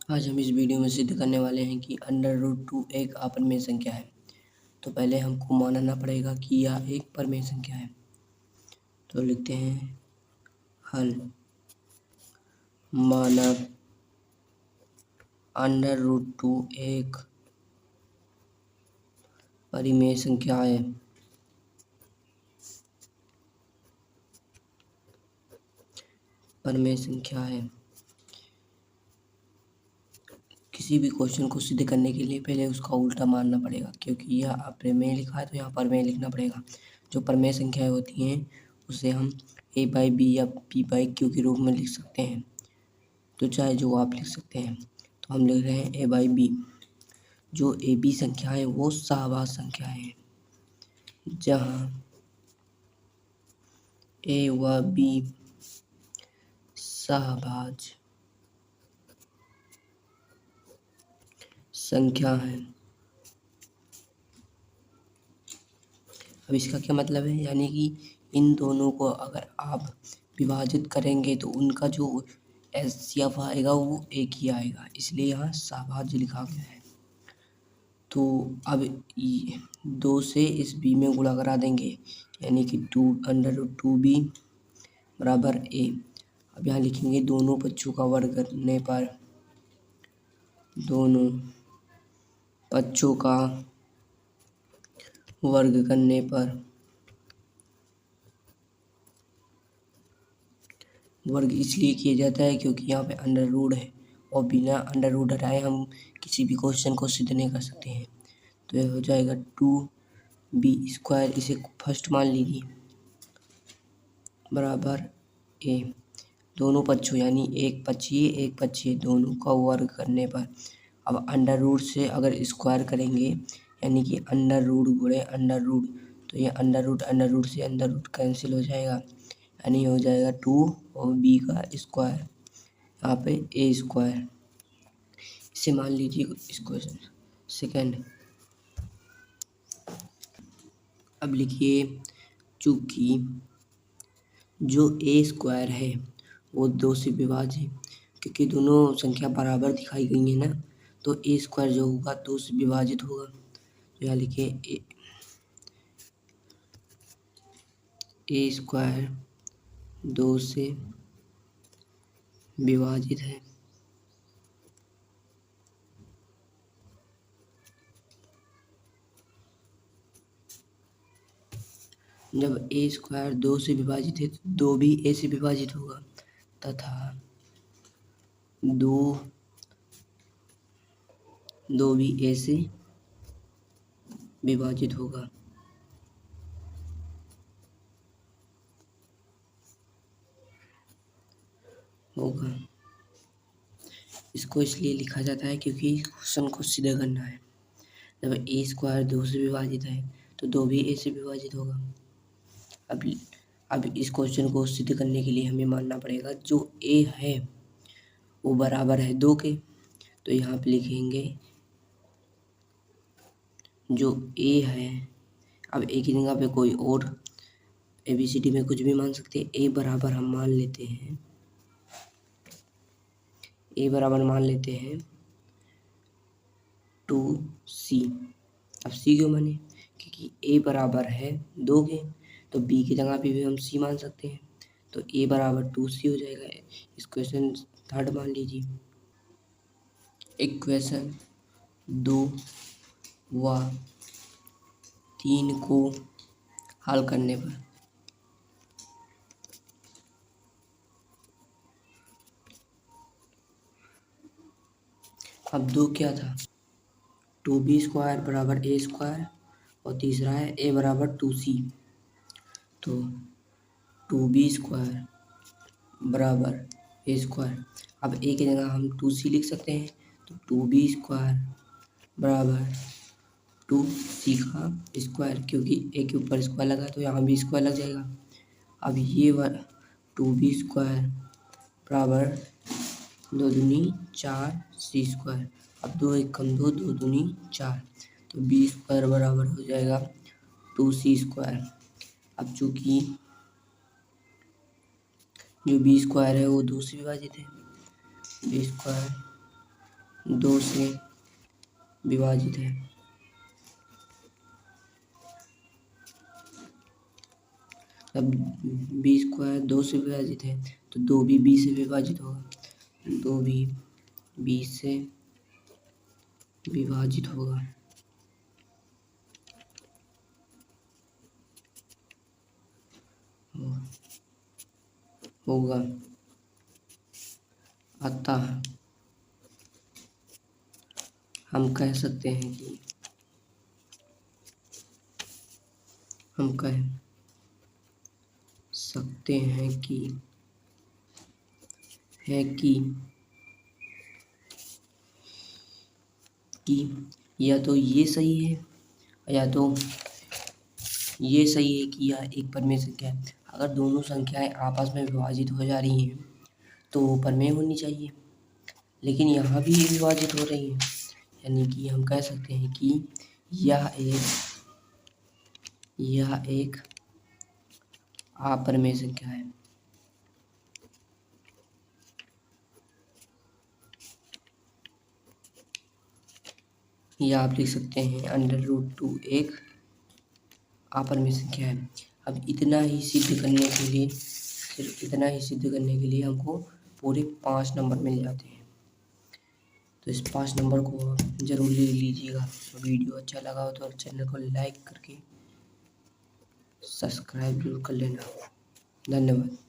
आज हम इस वीडियो में सिद्ध करने वाले हैं कि अंडर रूट 2 एक अपरिमेय संख्या है। तो पहले हमको मानना पड़ेगा कि यह एक परिमेय संख्या है। तो लिखते हैं हल माना अंडर रूट 2 एक परिमेय संख्या है। परिमेय संख्या है। किसी भी क्वेश्चन को सिद्ध करने के लिए पहले उसका उल्टा मानना पड़ेगा, क्योंकि यह अप्रमेय लिखा है तो यहाँ परिमेय लिखना पड़ेगा। जो परिमेय संख्याएं होती हैं उसे हम a/b या p/q के रूप में लिख सकते हैं। तो चाहे जो आप लिख सकते हैं। तो हम लिख रहे हैं a/b। जो a/b संख्या है वो सहवास संख्या है, जहाँ a व b सहभाज्य संख्या है। अब इसका क्या मतलब है, यानी कि इन दोनों को अगर आप विभाजित करेंगे तो उनका जो एचसीएफ आएगा वो एक ही आएगा, इसलिए यहाँ सहभाज्य लिखा गया है। तो अब 2 से इस b में गुणा करा देंगे, यानी कि अंडर रूट 2b बराबर a। अब यहाँ लिखेंगे दोनों पक्षों का वर्ग करने पर, दोनों पक्षों का वर्ग करने पर वर्ग इसलिए किया जाता है क्योंकि यहाँ पे अंडर रूट है और बिना अंडर रूट हटाए हम किसी भी क्वेश्चन को सिद्ध नहीं कर सकते हैं। तो यह हो जाएगा 2b², इसे फर्स्ट मान लीजिए, बराबर a। दोनों पक्षों यानी एक पक्ष ये एक पक्ष ये दोनों का वर्ग करने पर, अब अंडर रूट से अगर स्क्वायर करेंगे यानी कि अंडर रूट गुणे अंडर रूट, तो ये अंडर रूट से अंडर रूट कैंसिल हो जाएगा, यानी हो जाएगा 2 और b का स्क्वायर, यहाँ पे a²। इसे मान लीजिए इस क्वेश्चन सेकेंड। अब लिखिए, चूँकि जो a² है वो 2 से विभाज्य है, क्योंकि दोनों संख्या बराबर दिखाई गई है ना, तो a² जो होगा 2 से विभाजित होगा। तो यहाँ लिखिए a² 2 से विभाजित है। जब a² 2 से विभाजित है तो 2 भी a से विभाजित होगा, तथा 2 भी a से विभाजित होगा। इसको इसलिए लिखा जाता है क्योंकि क्वेश्चन को सिद्ध करना है। जब a² 2 से विभाजित है तो 2 भी a से विभाजित होगा। अब इस क्वेश्चन को सिद्ध करने के लिए हमें मानना पड़ेगा जो a है वो बराबर है 2 के। तो यहाँ पे लिखेंगे जो a है, अब a की जगह पे कोई और ABCD में कुछ भी मान सकते हैं। a बराबर हम मान लेते हैं, a बराबर मान लेते हैं 2c। अब c क्यों माने, क्योंकि a बराबर है 2 के, तो b की जगह पे भी हम c मान सकते हैं, तो a बराबर 2c हो जाएगा। इस क्वेश्चन थर्ड मान लीजिए। इक्वेशन 2 व 3 को हल करने पर अब 2 क्या था, 2b² बराबर a² और तीसरा है a बराबर 2c। तो 2b² बराबर a²। अब a की जगह हम 2c लिख सकते हैं, तो 2b² बराबर 2c का स्क्वायर, क्योंकि a के ऊपर स्क्वायर लगा तो यहाँ भी स्क्वायर लग जाएगा। अब ये 2b² बराबर 2 दूनी 4 c²। अब 2 1 कम 2, 2 दूनी 4, तो b² बराबर हो जाएगा 2c²। अब चूँकि जो b² है वो 2 से विभाजित है, b² 2 से विभाजित है। अब बी स्क्वायर 2 से विभाजित है तो 2 भी बी से विभाजित होगा। 2 भी बी से विभाजित होगा। होगा अतः हम कह सकते हैं कि या तो ये सही है या तो ये सही है कि यह एक परिमेय संख्या है। अगर दोनों संख्याएं आपस में विभाजित हो जा रही हैं तो वो परिमेय होनी चाहिए, लेकिन यहाँ भी ये विभाजित हो रही है, यानी कि हम कह सकते हैं कि यह एक अपरिमेय संख्या है। या आप लिख सकते हैं √2 एक अपरिमेय संख्या है। अब इतना ही सिद्ध करने के लिए, सिर्फ इतना ही सिद्ध करने के लिए हमको पूरे 5 नंबर मिल जाते हैं। तो इस 5 नंबर को ज़रूर ले लीजिएगा। वीडियो अच्छा लगा हो तो चैनल को लाइक करके सब्सक्राइब जरूर कर लेना। धन्यवाद।